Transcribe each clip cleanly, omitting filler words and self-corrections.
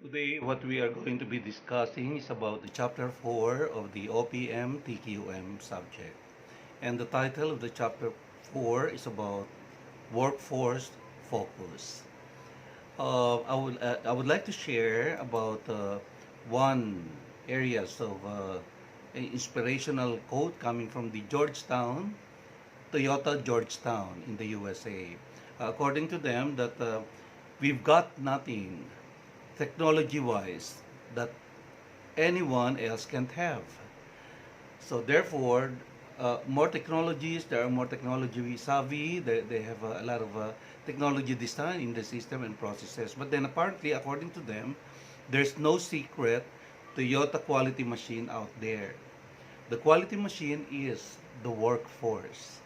Today, what we are going to be discussing is about the chapter 4 of the Opmtqm subject. And the title of the chapter 4 is about workforce focus. I would like to share about one areas of inspirational quote coming from the Toyota Georgetown in the USA. According to them, that we've got nothing technology-wise that anyone else can't have. So therefore, more technologies, there are more technology savvy, they have a lot of technology design in the system and processes. But then apparently, according to them, there's no secret Toyota quality machine out there. The quality machine is the workforce.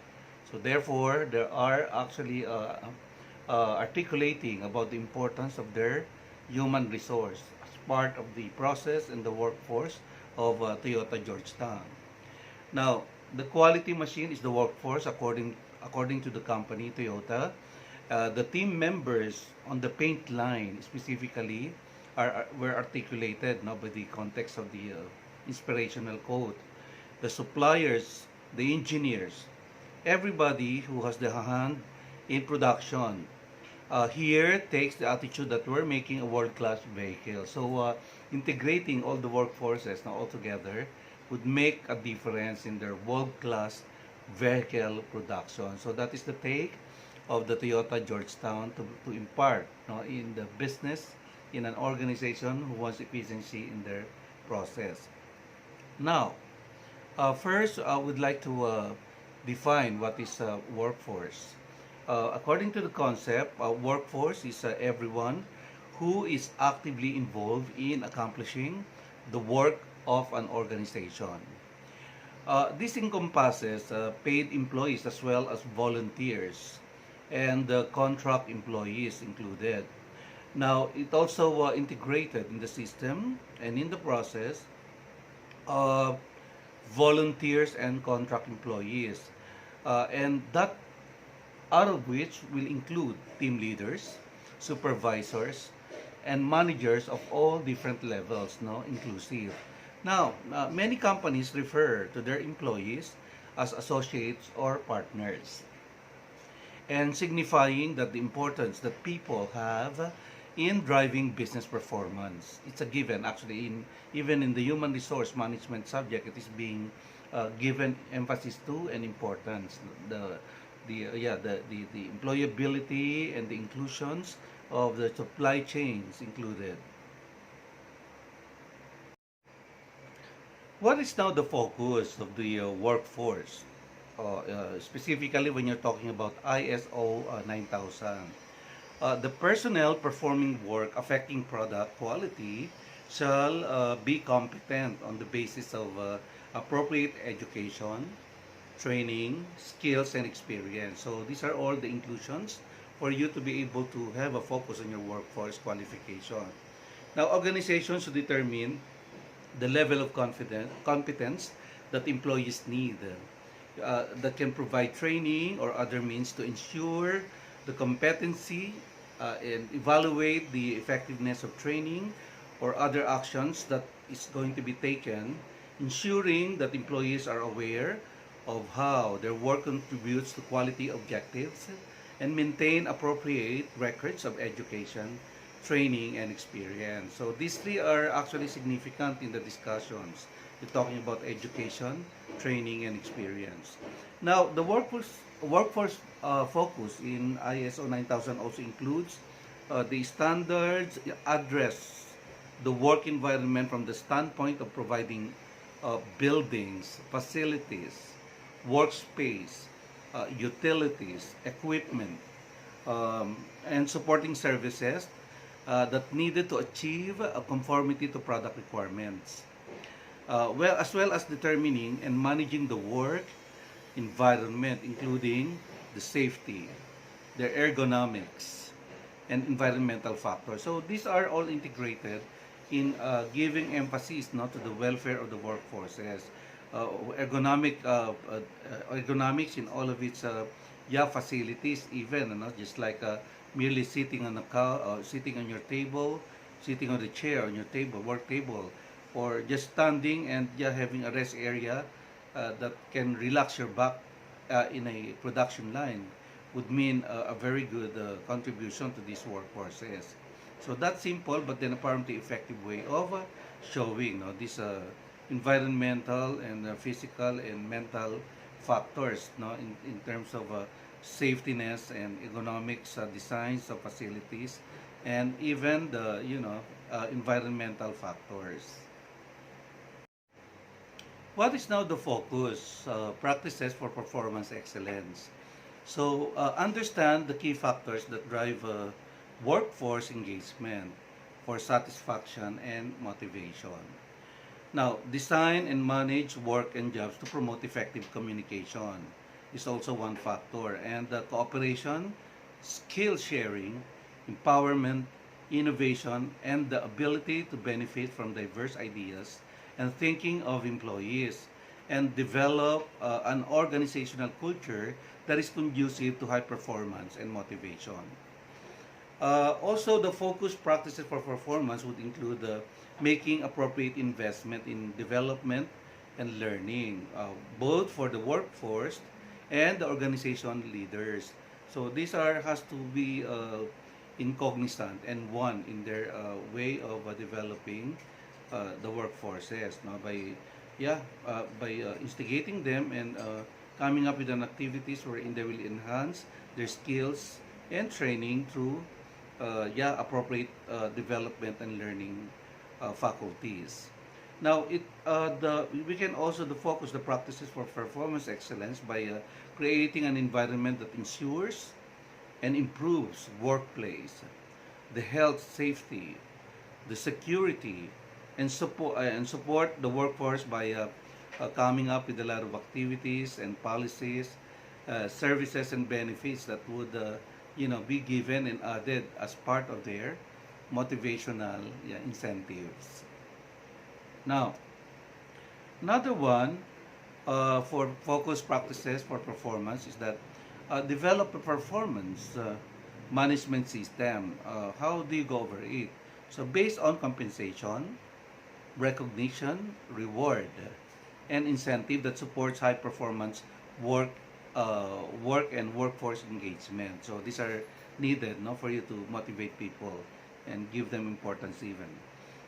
So therefore, there are actually articulating about the importance of their human resource as part of the process and the workforce of Toyota Georgetown. Now, the quality machine is the workforce according to the company Toyota. The team members on the paint line specifically were articulated now by the context of the inspirational quote. The suppliers, the engineers, everybody who has the hand in production here takes the attitude that we're making a world-class vehicle. So integrating all the workforces now all together would make a difference in their world-class vehicle production. So that is the take of the Toyota Georgetown to impart in the business, in an organization who wants efficiency in their process. Now, first, I would like to define what is workforce. According to the concept, workforce is everyone who is actively involved in accomplishing the work of an organization. This encompasses paid employees as well as volunteers and contract employees included. Now, it also integrated in the system and in the process of volunteers and contract employees. And that out of which will include team leaders, supervisors, and managers of all different levels, no, inclusive. Now, many companies refer to their employees as associates or partners, and signifying that the importance that people have in driving business performance. It's a given, actually, even in the human resource management subject, it is being given emphasis to and importance. The employability and the inclusions of the supply chains included. What is now the focus of the workforce? Specifically when you're talking about ISO 9000. The personnel performing work affecting product quality shall be competent on the basis of appropriate education, training, skills, and experience. So these are all the inclusions for you to be able to have a focus on your workforce qualification. Now, organizations should determine the level of competence that employees need that can provide training or other means to ensure the competency and evaluate the effectiveness of training or other actions that is going to be taken, ensuring that employees are aware of how their work contributes to quality objectives and maintain appropriate records of education, training, and experience. So these three are actually significant in the discussions. We're talking about education, training, and experience. Now, the workforce focus in ISO 9000 also includes the standards address the work environment from the standpoint of providing buildings, facilities, workspace, utilities, equipment, and supporting services that needed to achieve a conformity to product requirements. As well as determining and managing the work environment, including the safety, the ergonomics, and environmental factors. So these are all integrated in giving emphasis not to the welfare of the workforces, ergonomics in all of its facilities, even just like merely sitting on sitting on your table, sitting on the chair on your table, work table, or just standing and just having a rest area that can relax your back in a production line would mean a very good contribution to these workforces. So that's simple, but then apparently effective way of showing these environmental and physical and mental factors in terms of safetiness and economics designs of facilities and even the environmental factors. What is now the focus? Practices for performance excellence. So understand the key factors that drive workforce engagement for satisfaction and motivation. Now, design and manage work and jobs to promote effective communication is also one factor. And the cooperation, skill sharing, empowerment, innovation, and the ability to benefit from diverse ideas and thinking of employees and develop an organizational culture that is conducive to high performance and motivation. Also, the focused practices for performance would include making appropriate investment in development and learning, both for the workforce and the organization leaders. So these has to be incognizant and one in their way of developing the workforces, no? By instigating them and coming up with an activities wherein they will enhance their skills and training through appropriate development and learning faculties. Now, we can also focus the practices for performance excellence by creating an environment that ensures and improves workplace, the health, safety, the security, and support the workforce by coming up with a lot of activities and policies, services and benefits that would be given and added as part of their motivational incentives. Now, another one for focus practices for performance is that develop a performance management system. How do you go over it? So based on compensation, recognition, reward, and incentive that supports high performance work, work and workforce engagement. So these are needed, for you to motivate people and give them importance even.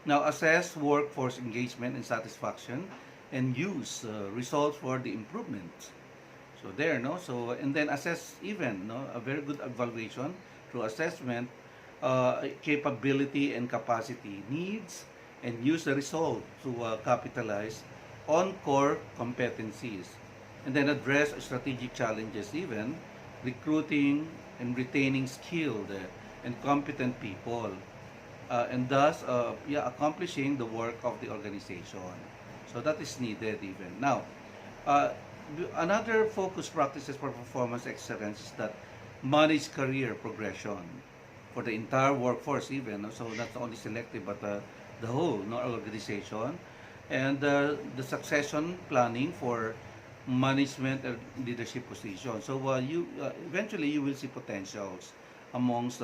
Now assess workforce engagement and satisfaction, and use results for the improvement. So there, no. So and then assess even, a very good evaluation through assessment, capability and capacity needs, and use the result to capitalize on core competencies, and then address strategic challenges even recruiting and retaining skilled and competent people, and thus accomplishing the work of the organization. So that is needed even. Now, uh, another focus practices for performance excellence is that manage career progression for the entire workforce even, no? So not only selective but the whole organization, and the succession planning for management and leadership position. So you eventually you will see potentials amongst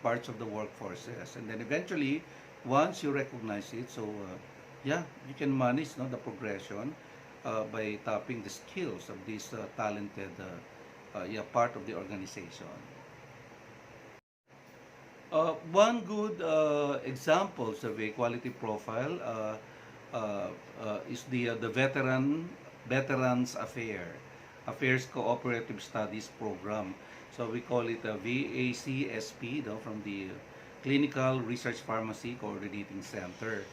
parts of the workforces, and then eventually once you recognize it, so you can manage the progression by tapping the skills of this talented part of the organization. One good example of a quality profile is the Veterans Affairs Cooperative Studies Program. So we call it a VACSP, from the Clinical Research Pharmacy Coordinating Center.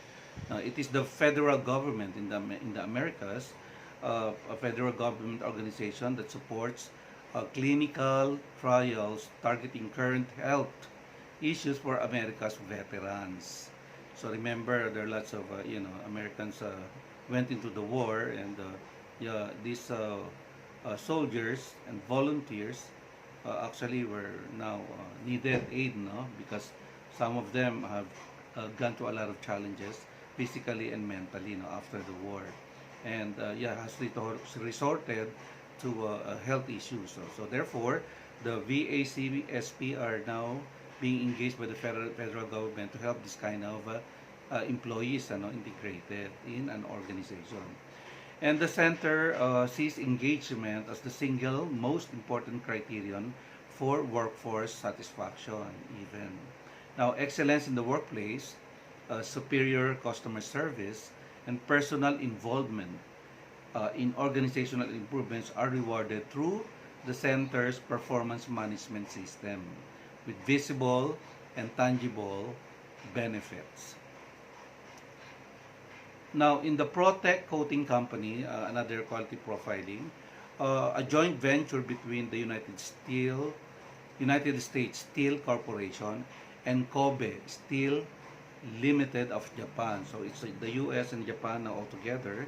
It is the federal government in the Americas, a federal government organization that supports clinical trials targeting current health issues for America's veterans. So remember, there are lots of Americans went into the war, and these soldiers and volunteers actually were now needed aid, because some of them have gone through a lot of challenges physically and mentally, after the war, and has resorted to health issues. So therefore, the VACSP are now being engaged by the federal government to help this kind of employees integrated in an organization. And the center sees engagement as the single most important criterion for workforce satisfaction even. Now, excellence in the workplace, superior customer service, and personal involvement in organizational improvements are rewarded through the center's performance management system with visible and tangible benefits. Now, in the Protec Coating Company, another quality profiling, a joint venture between the United States Steel Corporation and Kobe Steel Limited of Japan. So it's the U.S. and Japan now all together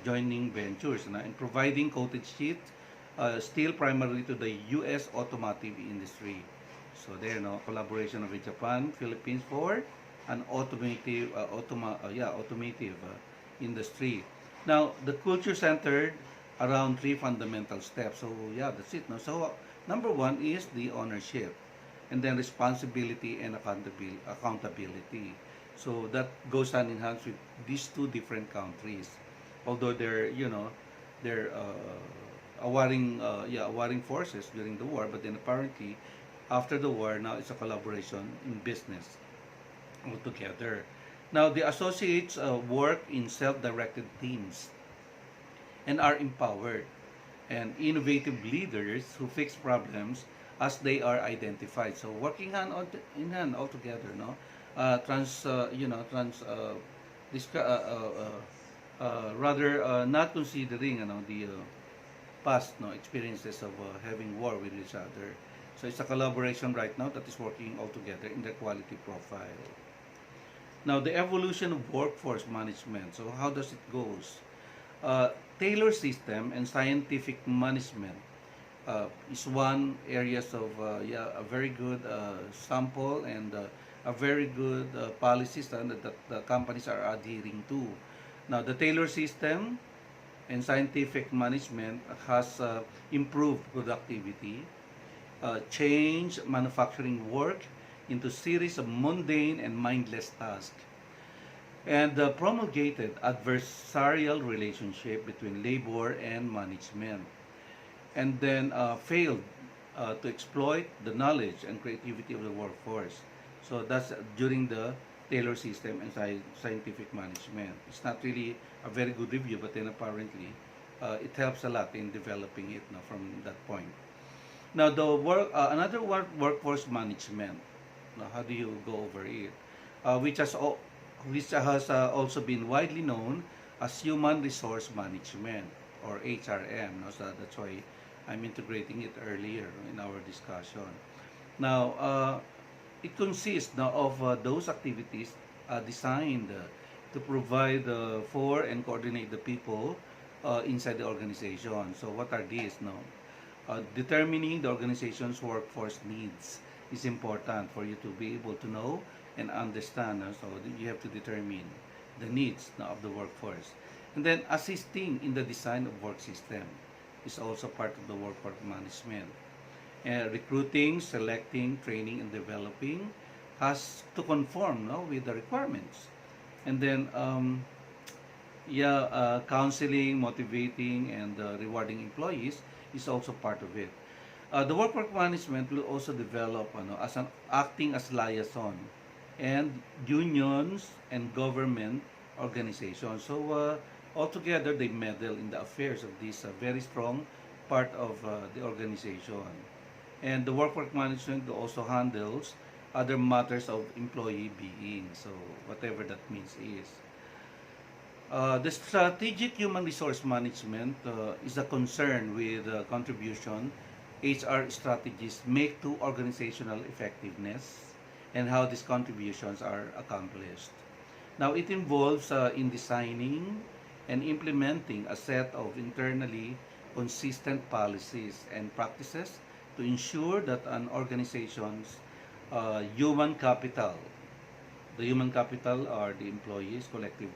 joining ventures and providing coated sheet steel primarily to the U.S. automotive industry. So there, collaboration with Japan, Philippines for an automotive industry. Now, the culture centered around three fundamental steps. So yeah, that's it. No? So number one is the ownership, and then responsibility and accountability. So that goes hand in hand with these two different countries, although they're warring forces during the war, but then apparently after the war now it's a collaboration in business altogether. Now the associates work in self-directed teams and are empowered and innovative leaders who fix problems as they are identified. So working in hand all together, no, trans you know trans this rather not considering the past experiences of having war with each other. So it's a collaboration right now that is working all together in the quality profile. Now the evolution of workforce management. So how does it goes? Tailor system and scientific management is one areas of a very good sample and a very good policies that the companies are adhering to. Now the Taylor system and scientific management has improved productivity, changed manufacturing work into series of mundane and mindless tasks, and promulgated adversarial relationship between labor and management, and then failed to exploit the knowledge and creativity of the workforce. So that's during the Taylor system and scientific management. It's not really a very good review, but then apparently it helps a lot in developing it from that point. Now, another workforce management. Now, how do you go over it? Which has also been widely known as human resource management or HRM. No? So that's why I'm integrating it earlier in our discussion. Now, it consists now of those activities designed to provide for and coordinate the people inside the organization. So what are these now? Determining the organization's workforce needs is important for you to be able to know and understand. So you have to determine the needs of the workforce. And then assisting in the design of work system is also part of the workforce management. Recruiting, selecting, training, and developing has to conform with the requirements. And then, counseling, motivating, and rewarding employees is also part of it. The workforce management will also develop acting as liaison and unions and government organizations. So altogether, they meddle in the affairs of this very strong part of the organization. And the workforce management also handles other matters of employee being. So whatever that means is. The strategic human resource management is a concern with contribution HR strategies make to organizational effectiveness and how these contributions are accomplished. Now, it involves in designing and implementing a set of internally consistent policies and practices to ensure that an organization's human capital, the human capital are the employees' collective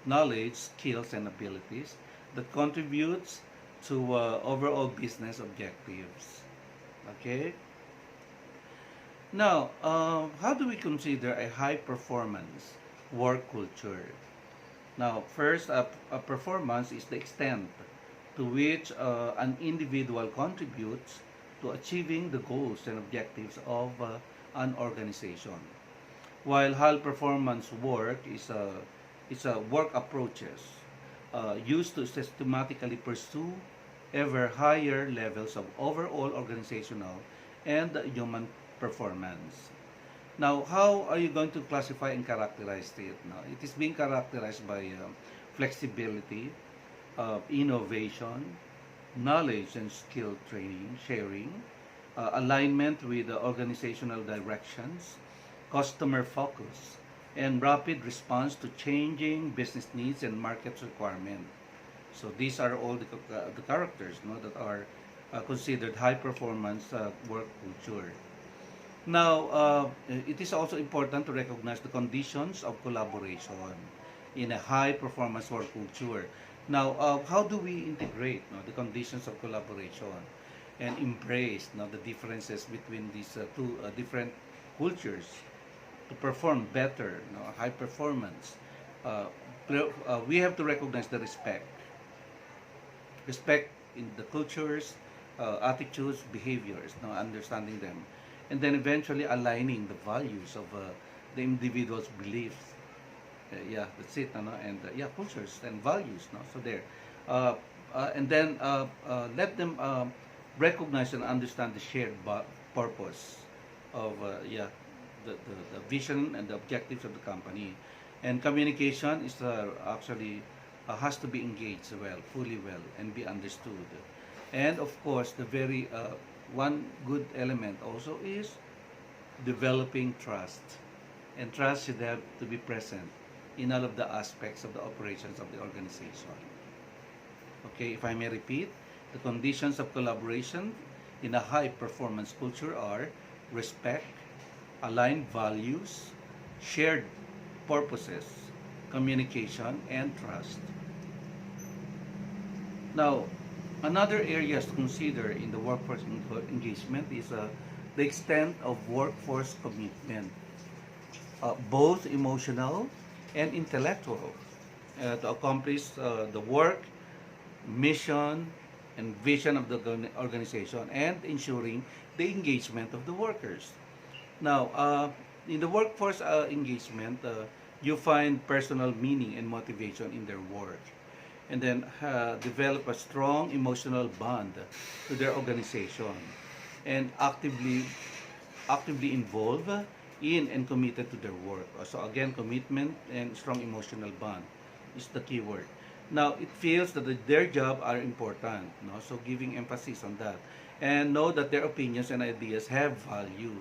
knowledge, skills, and abilities that contributes to overall business objectives. Okay? Now, how do we consider a high performance work culture? Now, first, a performance is the extent to which an individual contributes to achieving the goals and objectives of an organization. While high performance work is a work approaches used to systematically pursue ever higher levels of overall organizational and human performance. Now, how are you going to classify and characterize it? Now, it is being characterized by flexibility, innovation, knowledge and skill training, sharing, alignment with the organizational directions, customer focus, and rapid response to changing business needs and market requirement. So these are all the characters, no, that are considered high performance work culture. Now, it is also important to recognize the conditions of collaboration in a high performance work culture. Now, how do we integrate, no, the conditions of collaboration and embrace, no, the differences between these two different cultures to perform better, no, high performance? Uh, we have to recognize the respect in the cultures, attitudes, behaviors, no, understanding them, and then eventually aligning the values of the individual's beliefs. Yeah, that's it, no? And yeah, cultures and values, no? So there, and then let them recognize and understand the shared purpose of yeah, the vision and the objectives of the company, and communication is actually has to be engaged well, fully well, and be understood. And of course, the very one good element also is developing trust. And trust should have to be present in all of the aspects of the operations of the organization. Okay, if I may repeat, the conditions of collaboration in a high performance culture are respect, aligned values, shared purposes, communication, and trust. Now, another areas to consider in the workforce engagement is the extent of workforce commitment, both emotional and intellectual, to accomplish the work, mission, and vision of the organization, and ensuring the engagement of the workers. Now, in the workforce engagement, you find personal meaning and motivation in their work, and then develop a strong emotional bond to their organization, and actively involved in and committed to their work. So again, commitment and strong emotional bond is the key word. Now, it feels that their job are important, no? So giving emphasis on that, and know that their opinions and ideas have value.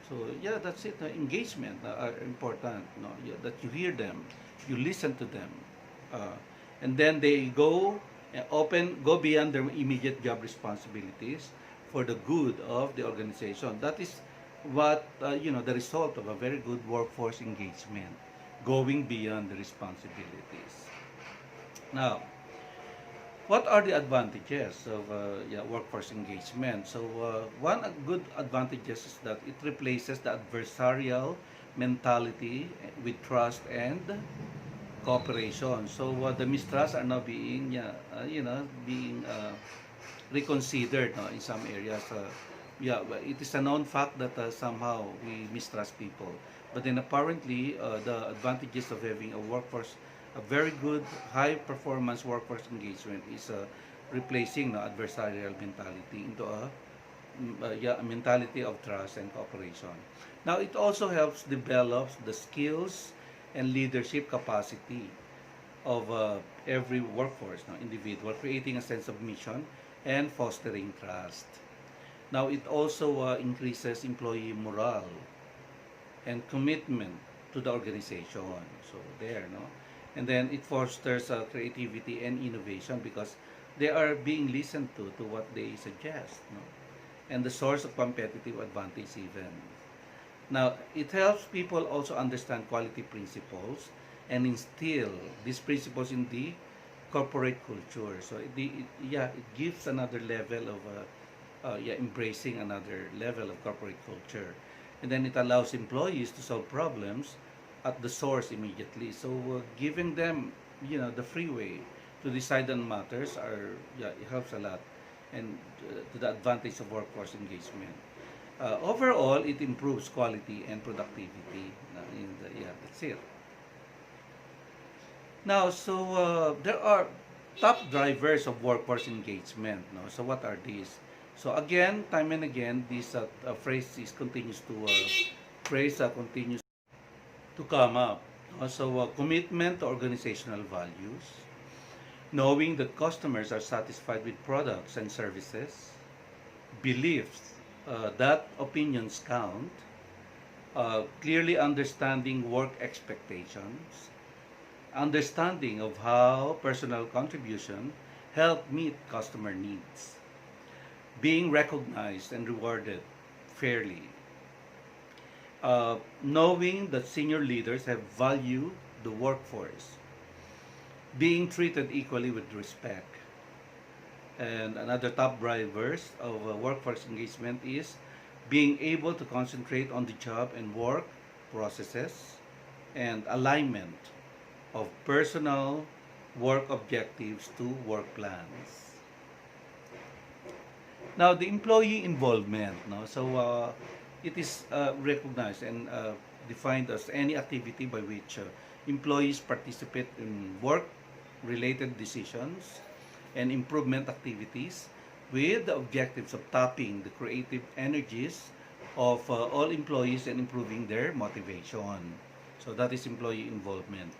So yeah, that's it. Engagement are important, no? Yeah, that you hear them, you listen to them, uh, and then they go beyond their immediate job responsibilities for the good of the organization. That is what the result of a very good workforce engagement, going beyond the responsibilities. Now, what are the advantages of yeah, workforce engagement? So one good advantages is that it replaces the adversarial mentality with trust and cooperation. So the mistrust are now being yeah, being reconsidered, no, in some areas. Yeah, it is a known fact that somehow we mistrust people. But then apparently, the advantages of having a very good, high performance workforce engagement is replacing the adversarial mentality into yeah, a mentality of trust and cooperation. Now, it also helps develop the skills and leadership capacity of every workforce, no, individual, creating a sense of mission and fostering trust. Now, it also increases employee morale and commitment to the organization. So there, no? And then it fosters creativity and innovation because they are being listened to what they suggest, no? And the source of competitive advantage even. Now, it helps people also understand quality principles and instill these principles in the corporate culture. So, yeah, it gives another level of yeah, embracing another level of corporate culture. and then it allows employees to solve problems at the source immediately. So giving them, the freeway to decide on matters it helps a lot, and to the advantage of workforce engagement. Overall, it improves quality and productivity. That's it. Now, so there are top drivers of workforce engagement. No? So what are these? So again, time and again, this phrase is continues to continues to come up. So commitment to organizational values, knowing that customers are satisfied with products and services, beliefs that opinions count, clearly understanding work expectations, understanding of how personal contribution help meet customer needs, being recognized and rewarded fairly, knowing that senior leaders have value the workforce, being treated equally with respect. And another top drivers of workforce engagement is being able to concentrate on the job and work processes and alignment of personal work objectives to work plans. Now, the employee involvement, no? So it is recognized and defined as any activity by which employees participate in work-related decisions and improvement activities with the objectives of tapping the creative energies of all employees and improving their motivation. So that is employee involvement.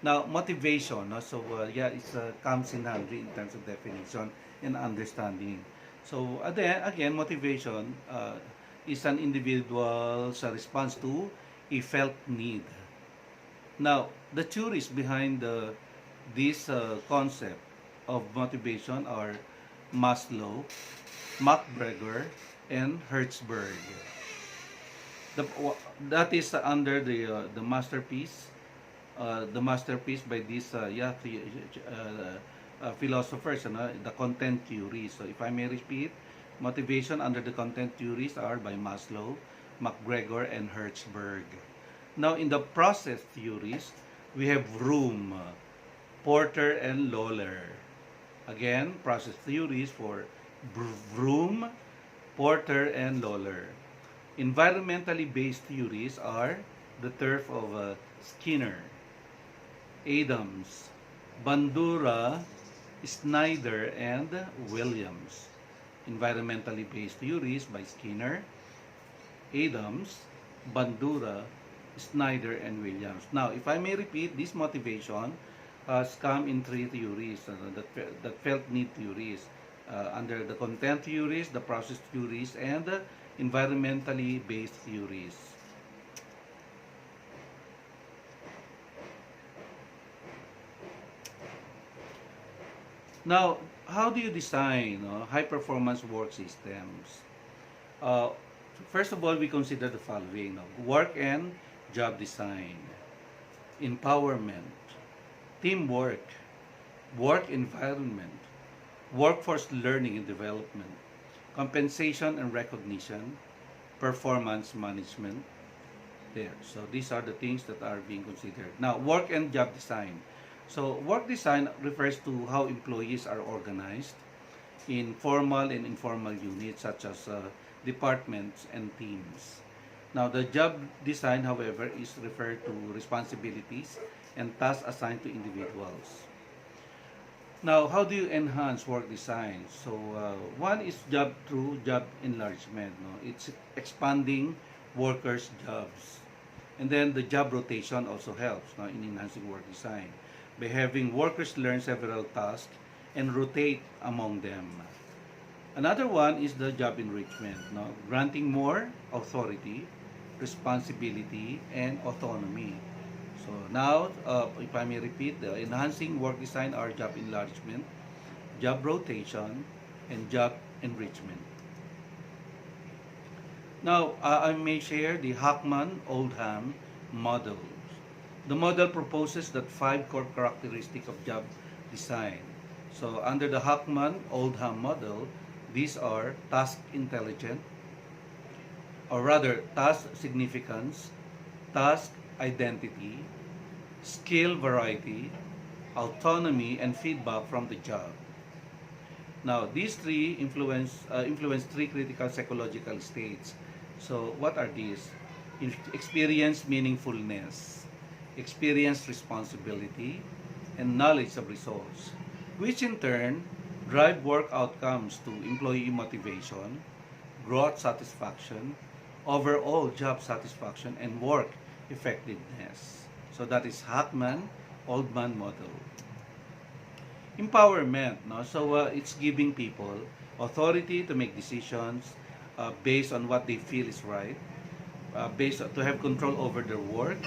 Now, motivation, no? So it comes in handy in terms of definition and understanding. So again, motivation is an individual's response to a felt need. Now, the theories behind this concept of motivation are Maslow, McGregor, and Hertzberg. The, that is under the masterpiece by these philosophers, the content theories. So if I may repeat, motivation under the content theories are by Maslow, McGregor, and Hertzberg. Now, in the process theories, we have Vroom, Porter, and Lawler. Again, process theories for Vroom, Porter, and Lawler. Environmentally based theories are the turf of Skinner, Adams, Bandura, Snyder, and Williams. Environmentally based theories by Skinner, Adams, Bandura, Snyder, and Williams. Now, if I may repeat, this motivation has come in three theories, that felt need theories, under the content theories, the process theories, and the environmentally based theories. Now, how do you design high-performance work systems? Uh, First of all, we consider the following: work and job design, empowerment, teamwork, work environment, workforce learning and development, compensation and recognition, performance management. There. So these are the things that are being considered. Now, work and job design. So work design refers to how employees are organized in formal and informal units such as departments and teams. Now, the job design, however, is referred to responsibilities and tasks assigned to individuals. Now, how do you enhance work design? So, one is job through job enlargement. No? It's expanding workers' jobs. And then the job rotation also helps in enhancing work design by having workers learn several tasks and rotate among them. Another one is the job enrichment, granting more authority, responsibility, and autonomy. So now, if I may repeat, the enhancing work design are job enlargement, job rotation, and job enrichment. Now, I may share the Hackman-Oldham model. The model proposes that 5 core characteristics of job design. So under the Hackman-Oldham model, these are task intelligent, or rather task significance, task identity, skill variety, autonomy, and feedback from the job. Now, these three influence three critical psychological states. So, what are these? Experience meaningfulness, experience responsibility, and knowledge of results, which in turn drive work outcomes to employee motivation, growth satisfaction, overall job satisfaction, and work effectiveness. So that is Hackman, Oldman model. Empowerment, no? So it's giving people authority to make decisions based on what they feel is right, to have control over their work,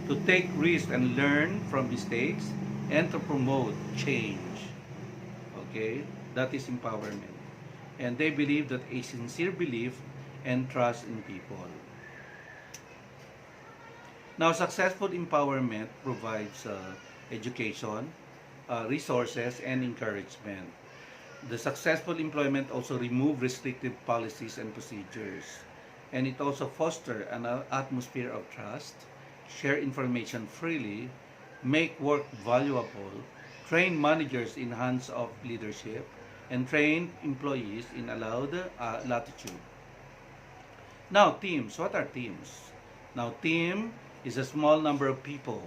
to take risks and learn from mistakes, and to promote change. Okay, that is empowerment. And they believe that a sincere belief and trust in people. Now, successful empowerment provides education, resources, and encouragement. The successful employment also remove restrictive policies and procedures. And it also foster an atmosphere of trust, share information freely, make work valuable, train managers in hands of leadership, and train employees in allowed latitude. Now, teams. What are teams? Now, team is a small number of people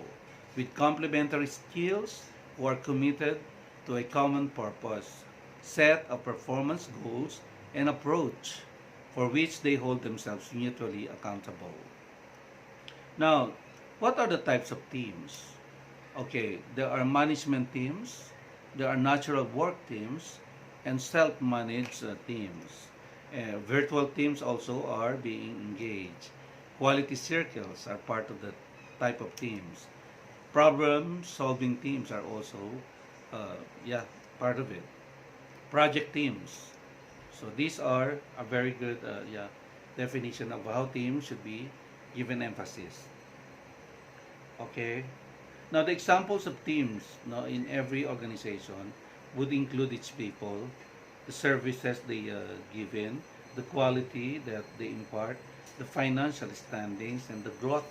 with complementary skills who are committed to a common purpose, set of performance goals, and approach for which they hold themselves mutually accountable. Now, what are the types of teams? Okay, there are management teams, there are natural work teams, and self-managed teams. Virtual teams also are being engaged. Quality circles are part of the type of teams. Problem-solving teams are also, uh, yeah, part of it. Project teams. So these are a very good, definition of how teams should be given emphasis. Okay. Now the examples of teams, no, in every organization would include its people, the services they give in, the quality that they impart, the financial standings, and the growth,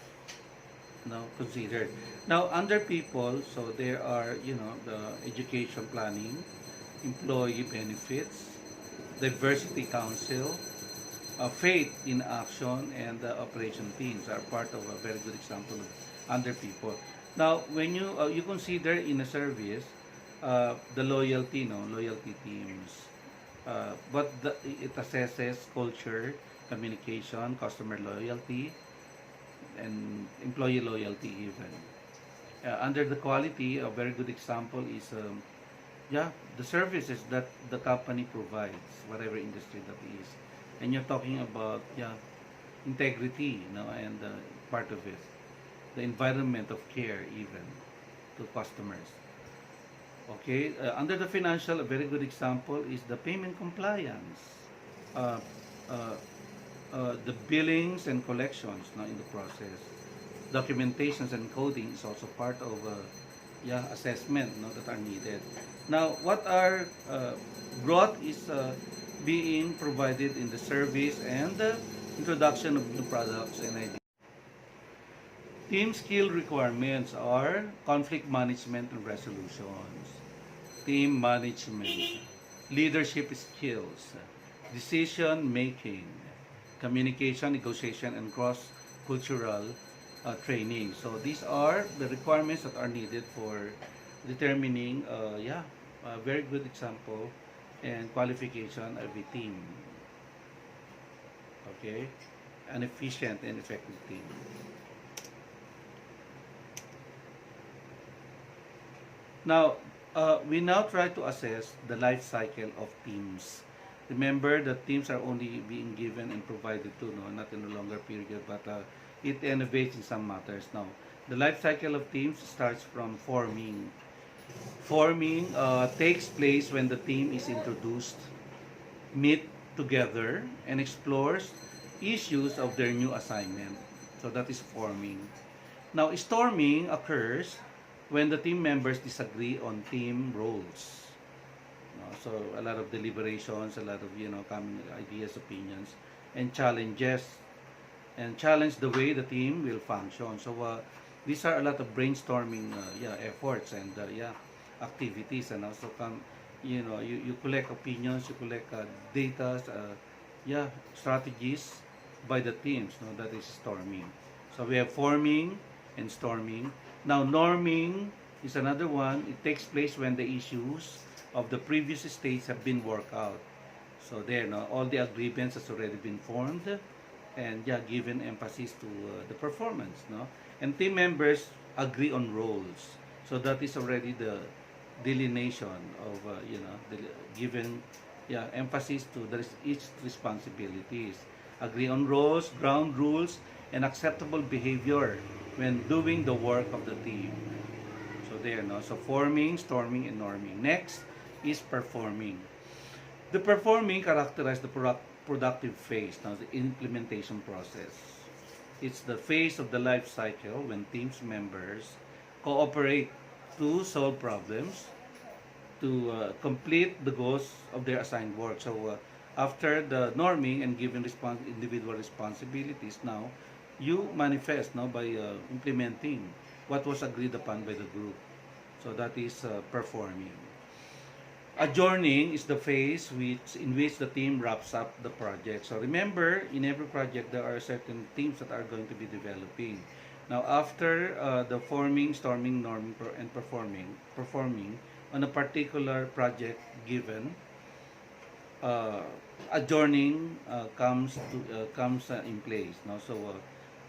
considered. Now, under people, so there are, the education planning, employee benefits, diversity council, faith in action, and the operation teams are part of a very good example of under people. Now, when you consider in a service, the loyalty teams, it assesses culture, communication, customer loyalty, and employee loyalty even. Under the quality, a very good example is the services that the company provides, whatever industry that is. And you're talking about integrity, and part of it, the environment of care even to customers. Okay, under the financial, a very good example is the payment compliance, uh, uh, the billings and collections now in the process. Documentations and coding is also part of assessment that are needed. Now, what are growth is being provided in the service and the introduction of new products and ideas. Team skill requirements are conflict management and resolutions, team management, leadership skills, decision making, communication, negotiation, and cross-cultural training. So these are the requirements that are needed for determining, a very good example and qualification of a team. Okay, an efficient and effective team. Now, we now try to assess the life cycle of teams. Remember that teams are only being given and provided to, not in a longer period, but it innovates in some matters. Now, the life cycle of teams starts from forming. Forming takes place when the team is introduced, meet together, and explores issues of their new assignment. So that is forming. Now, storming occurs when the team members disagree on team roles. So a lot of deliberations, a lot of common ideas, opinions, and challenges and challenge the way the team will function. So these are a lot of brainstorming efforts and activities, and also you collect opinions, you collect data, strategies by the teams. No, that is storming. So we have forming and storming. Now norming is another one. It takes place when the issues of the previous states have been worked out. So there, no, all the agreements has already been formed, and given emphasis to the performance, no, and team members agree on roles. So that is already the delineation of the given emphasis to each responsibilities. Agree on roles, ground rules, and acceptable behavior when doing the work of the team. So there, no. So forming, storming, and norming. Next is performing. The performing characterizes the productive phase, now the implementation process. It's the phase of the life cycle when teams members cooperate to solve problems, to complete the goals of their assigned work. So after the norming and giving individual responsibilities, now you manifest now by implementing what was agreed upon by the group. So that is performing. Adjourning is the phase in which the team wraps up the project. So remember, in every project, there are certain teams that are going to be developing. Now, after the forming, storming, norming, and performing on a particular project given, adjourning comes in place. No? So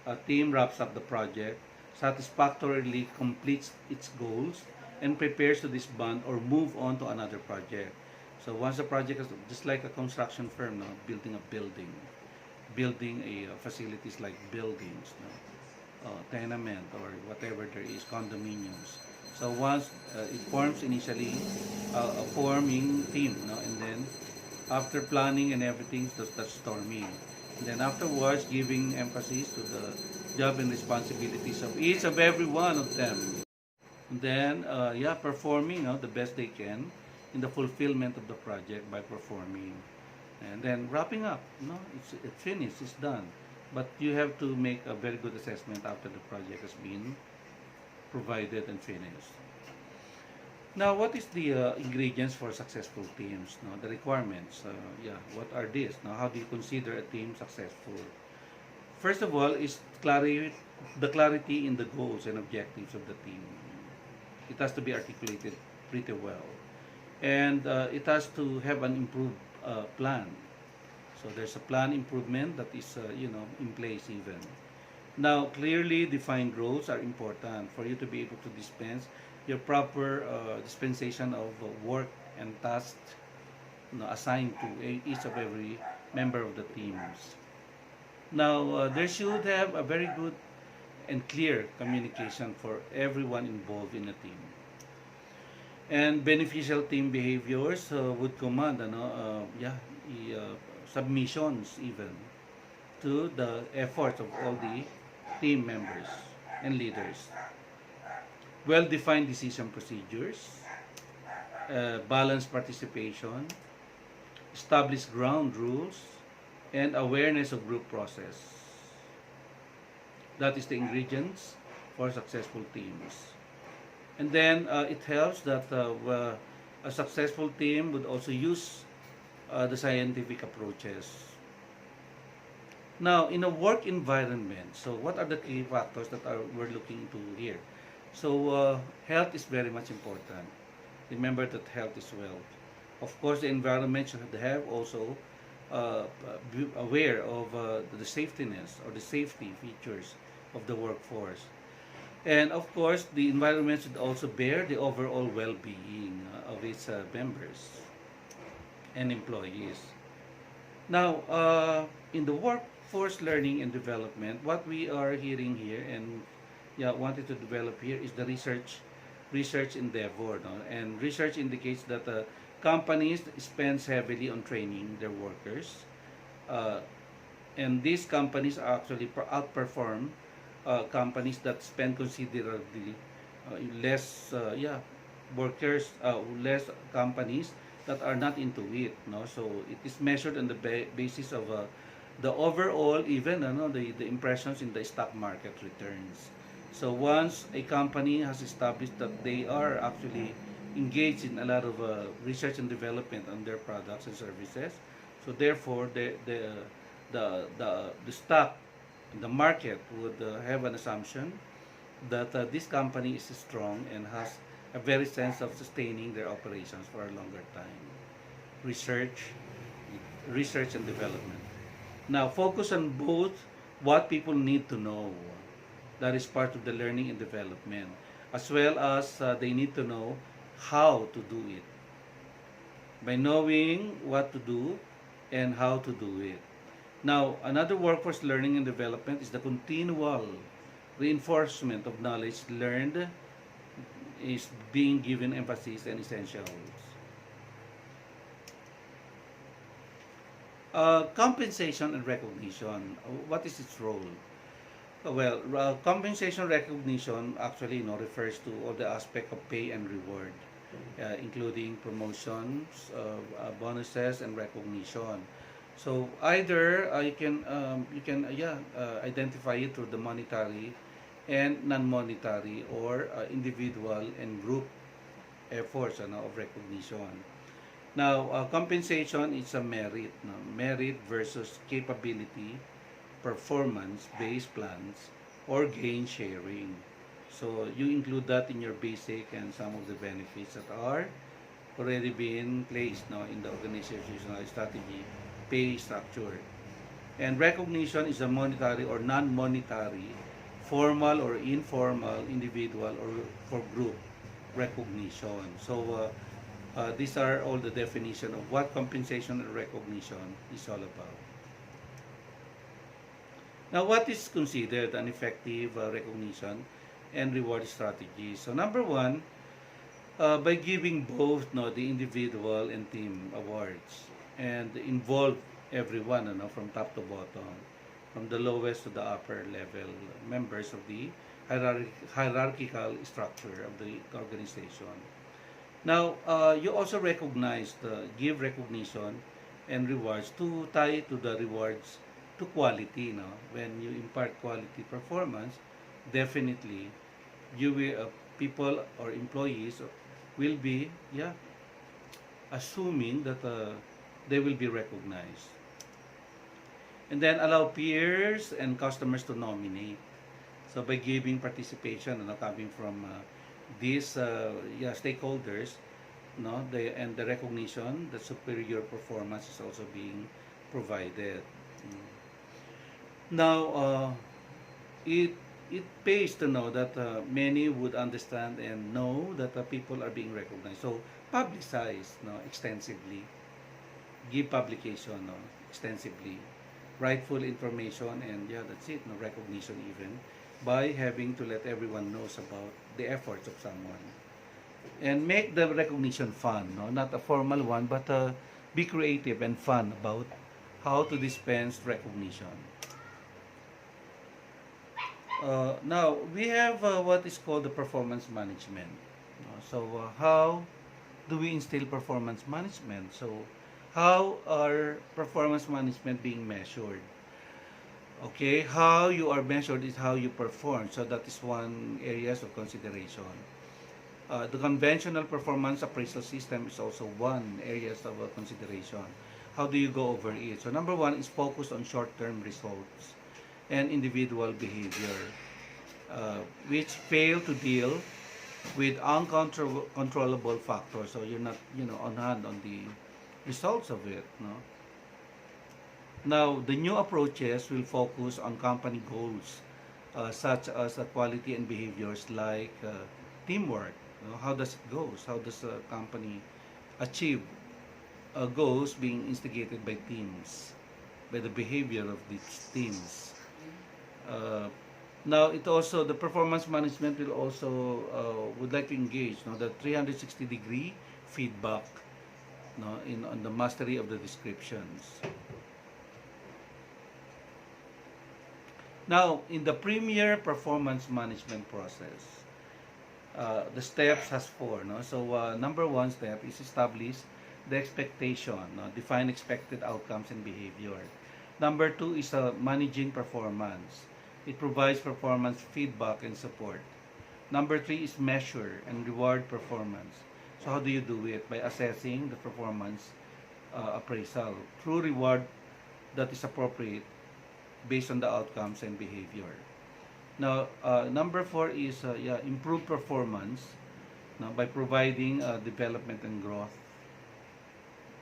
a team wraps up the project, satisfactorily completes its goals, and prepares to disband or move on to another project. So once the project is just like a construction firm, no, building a building a facilities like buildings, no, tenement or whatever there is, condominiums. So once it forms initially a forming team, no, and then after planning and everything, that's storming. And then afterwards, giving emphasis to the job and responsibilities of each of every one of them. And then, performing the best they can in the fulfillment of the project by performing. And then wrapping up, it's finished, it's done. But you have to make a very good assessment after the project has been provided and finished. Now, what is the ingredients for successful teams? No, the requirements. What are these? Now, how do you consider a team successful? First of all, is the clarity in the goals and objectives of the team. It has to be articulated pretty well, and it has to have an improved plan. So there's a plan improvement that is in place even. Now, clearly defined roles are important for you to be able to dispense your proper dispensation of work and tasks assigned to each of every member of the teams. Now, there should have a very good and clear communication for everyone involved in a team. And beneficial team behaviors would command submissions even to the efforts of all the team members and leaders. Well-defined decision procedures, balanced participation, established ground rules, and awareness of group process. That is the ingredients for successful teams. And then it helps that a successful team would also use the scientific approaches. Now, in a work environment, so what are the key factors that we're looking into here? So, health is very much important. Remember that health is wealth. Of course, the environment should have also be aware of the safetiness or the safety features of the workforce. And of course, the environment should also bear the overall well-being of its members and employees. Now, in the workforce learning and development, what we are hearing here and wanted to develop here is the research endeavor. No? And research indicates that companies spends heavily on training their workers, and these companies actually outperform companies that spend considerably less workers, less companies that are not into it. No, so it is measured on the basis of the overall, even the impressions in the stock market returns. So once a company has established that they are actually engaged in a lot of research and development on their products and services, so therefore the stock, the market would have an assumption that this company is strong and has a very sense of sustaining their operations for a longer time. Research, research and development. Now, focus on both what people need to know. That is part of the learning and development, as well as they need to know how to do it. By knowing what to do and how to do it. Now, another workforce learning and development is the continual reinforcement of knowledge learned is being given emphasis and essentials. Compensation and recognition. What is its role? Well, compensation recognition actually refers to all the aspect of pay and reward, including promotions, bonuses, and recognition. So either you can identify it through the monetary and non-monetary or individual and group efforts of recognition. Now, compensation is a merit, no? Merit versus capability, performance-based plans, or gain sharing. So you include that in your basic and some of the benefits that are already being placed now in the organizational strategy pay structure. And recognition is a monetary or non-monetary, formal or informal, individual or for group recognition. So these are all the definition of what compensation and recognition is all about. Now, what is considered an effective recognition and reward strategy? So, number one, by giving both the individual and team awards and involve everyone from top to bottom, from the lowest to the upper level members of the hierarchical structure of the organization. Now, you also recognize give recognition and rewards to tie to the rewards to quality. No? When you impart quality performance, definitely you will people or employees will be assuming that they will be recognized. And then allow peers and customers to nominate. So by giving participation coming from these stakeholders, and the recognition that superior performance is also being provided. Now, it pays to know that many would understand and know that people are being recognized. So publicize extensively, give publication extensively, write full information, and that's it. Recognition even by having to let everyone knows about the efforts of someone. And make the recognition fun, not a formal one, but be creative and fun about how to dispense recognition. Now, we have what is called the performance management. So, how do we instill performance management? So, how are performance management being measured? Okay, how you are measured is how you perform. So, that is one areas of consideration. The conventional performance appraisal system is also one areas of consideration. How do you go over it? So number one is focus on short-term results and individual behavior, which fail to deal with uncontrollable factors. So you're not, on hand on the results of it. No? Now, the new approaches will focus on company goals, such as quality and behaviors like teamwork. How does it go? How does a company achieve goals being instigated by teams, by the behavior of these teams? Now, the performance management will also would like to engage the 360-degree feedback on the mastery of the descriptions. Now, in the premier performance management process, the steps has four. So, number one step is establish the expectation, define expected outcomes and behavior. Number two is managing performance. It provides performance feedback and support. Number three is measure and reward performance. So how do you do it? By assessing the performance appraisal through reward that is appropriate based on the outcomes and behavior. Now, number four is improve performance by providing development and growth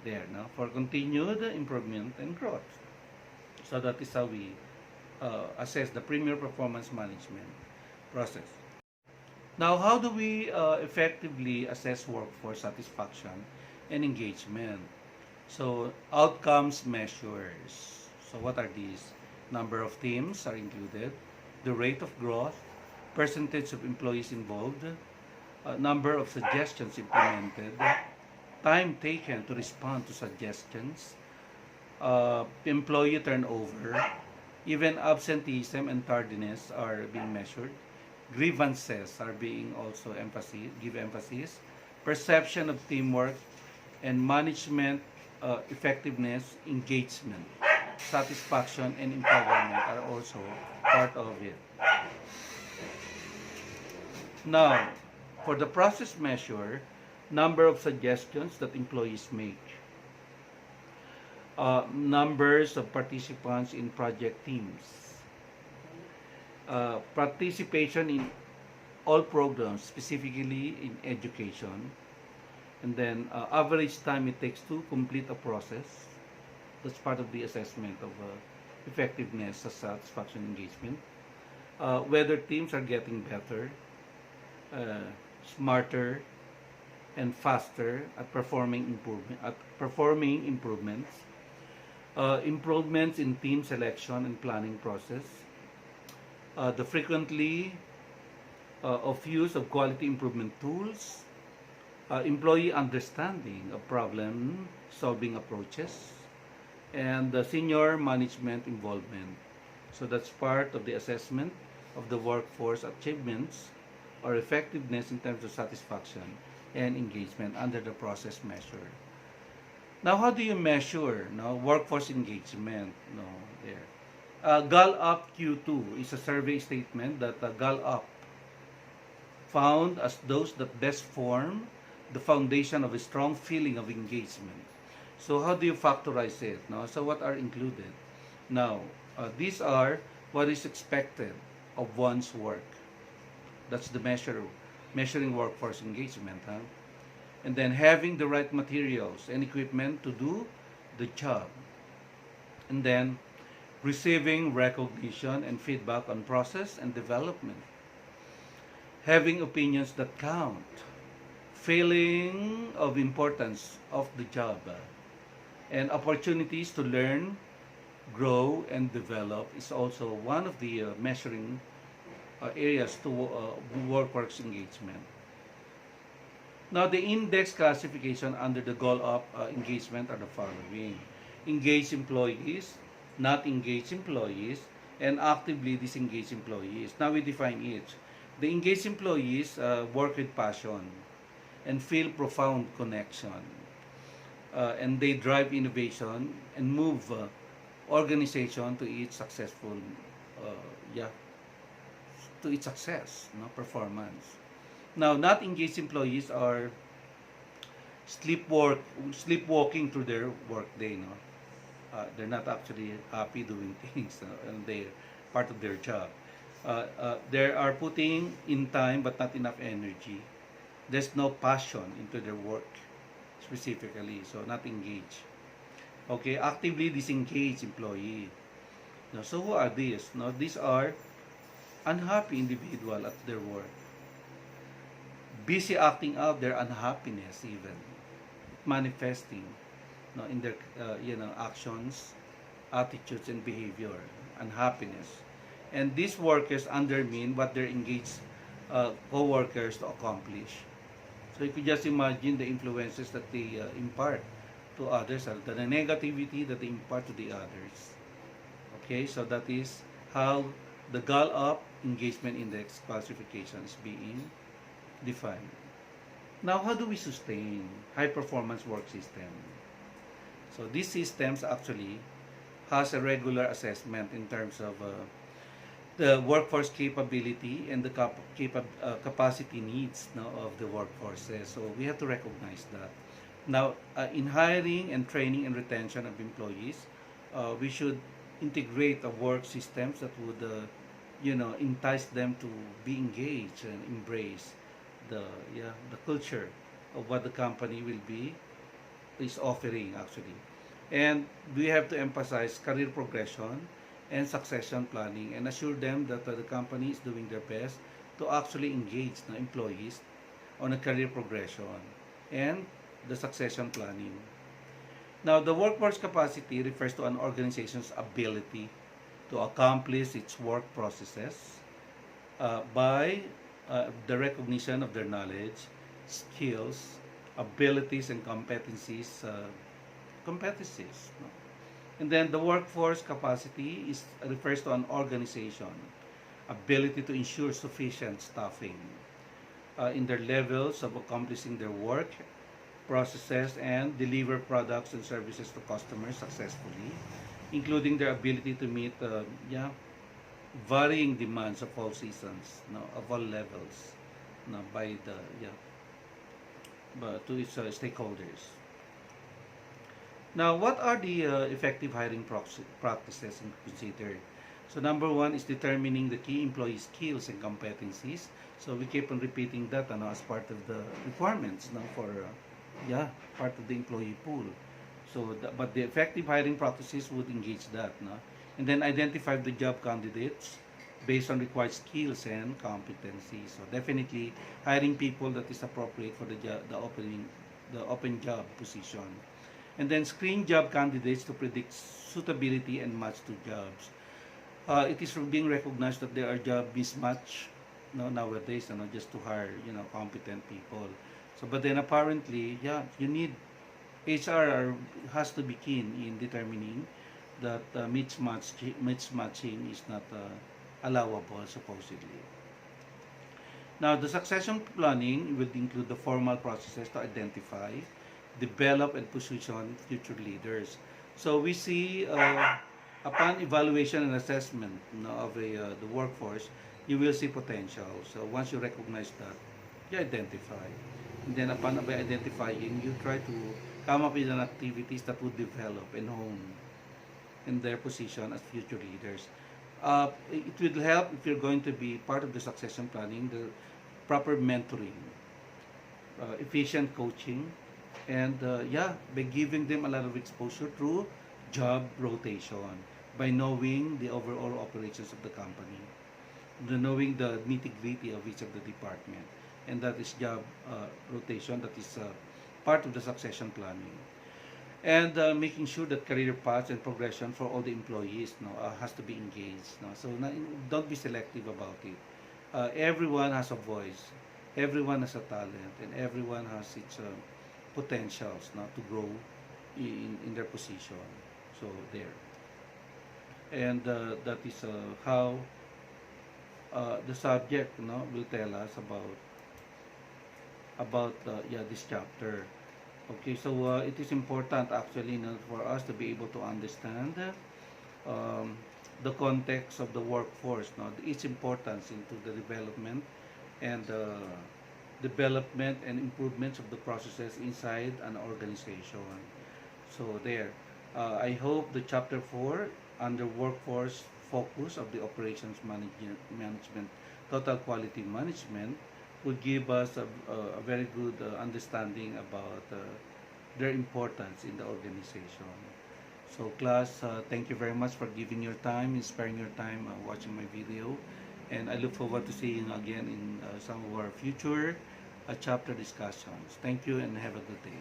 there for continued improvement and growth. So that is how we assess the premier performance management process. Now, how do we effectively assess workforce satisfaction and engagement? So, outcomes measures. So, what are these? Number of teams are included, the rate of growth, percentage of employees involved, number of suggestions implemented, time taken to respond to suggestions, employee turnover, even absenteeism and tardiness are being measured. Grievances are being also give emphasis. Perception of teamwork and management effectiveness, engagement, satisfaction, and empowerment are also part of it. Now, for the process measure, number of suggestions that employees make, numbers of participants in project teams, participation in all programs, specifically in education, and then average time it takes to complete a process. That's part of the assessment of effectiveness, satisfaction, engagement. Whether teams are getting better, smarter, and faster at performing improvements, improvements in team selection and planning process, the frequently of use of quality improvement tools, employee understanding of problem solving approaches, and the senior management involvement. So that's part of the assessment of the workforce achievements or effectiveness in terms of satisfaction and engagement under the process measure. Now, how do you measure workforce engagement? Gallup Q2 is a survey statement that Gallup found as those that best form the foundation of a strong feeling of engagement. So how do you factorize it? So what are included? Now, these are what is expected of one's work. That's the measuring workforce engagement. And then having the right materials and equipment to do the job. And then receiving recognition and feedback on process and development. Having opinions that count. Feeling of importance of the job. And opportunities to learn, grow, and develop is also one of the measuring areas to workforce engagement. Now, the index classification under the Gallup engagement are the following: engaged employees, not engaged employees, and actively disengaged employees. Now we define each. The engaged employees work with passion and feel profound connection. And they drive innovation and move organization to its successful, to its success, performance. Now, not engaged employees are sleepwalking through their workday. They're not actually happy doing things, and they're part of their job. They are putting in time but not enough energy. There's no passion into their work specifically, so not engaged. Okay, actively disengaged employee. So who are these? These are unhappy individual at their work. Busy acting out their unhappiness, even manifesting in their actions, attitudes, and behavior, unhappiness. And these workers undermine what their engaged co-workers to accomplish. So you could just imagine the influences that they impart to others, the negativity that they impart to the others. Okay, so that is how the Gallup Engagement Index classification is being defined. Now, how do we sustain high-performance work system? So these systems actually has a regular assessment in terms of the workforce capability and the capacity needs, no, of the workforces. So we have to recognize that. Now, in hiring and training and retention of employees, we should integrate work systems that would, entice them to be engaged and embrace the the culture of what the company will be is offering actually. And we have to emphasize career progression and succession planning and assure them that the company is doing their best to actually engage the employees on a career progression and the succession planning. Now, the workforce capacity refers to an organization's ability to accomplish its work processes by the recognition of their knowledge, skills, abilities, and competencies. No? And then the workforce capacity refers to an organization ability to ensure sufficient staffing in their levels of accomplishing their work processes and deliver products and services to customers successfully, including their ability to meet varying demands of all seasons, no, of all levels, no, by the but to its stakeholders. Now, what are the effective hiring practices considered? So, number one is determining the key employee skills and competencies. So, we keep on repeating that as part of the requirements for part of the employee pool. So, but the effective hiring practices would engage that. No? And then identify the job candidates based on required skills and competencies. So, definitely hiring people that is appropriate for the open job position. And then screen job candidates to predict suitability and match to jobs. It is being recognized that there are job mismatch, nowadays, just to hire competent people. So, but then apparently, you need HR has to be keen in determining that mismatching is not allowable supposedly. Now, the succession planning will include the formal processes to identify, develop, and position future leaders. So we see upon evaluation and assessment of the workforce, you will see potential. So once you recognize that, you identify. And then upon identifying, you try to come up with an activities that would develop and hone in their position as future leaders. It will help if you're going to be part of the succession planning, the proper mentoring, efficient coaching, and by giving them a lot of exposure through job rotation, by knowing the overall operations of the company, knowing the nitty-gritty of each of the department, and that is job rotation, that is part of the succession planning. And making sure that career paths and progression for all the employees has to be engaged. So don't be selective about it. Everyone has a voice, everyone has a talent, and everyone has its potentials to grow in their position. So there. And that is how the subject will tell us about this chapter. Okay, so it is important actually for us to be able to understand the context of the workforce, its importance into the development and improvements of the processes inside an organization. So there, I hope the chapter 4 under workforce focus of the operations management, total quality management, would give us a very good understanding about their importance in the organization. So class, thank you very much for giving your time, sparing your time watching my video. And I look forward to seeing you again in some of our future chapter discussions. Thank you and have a good day.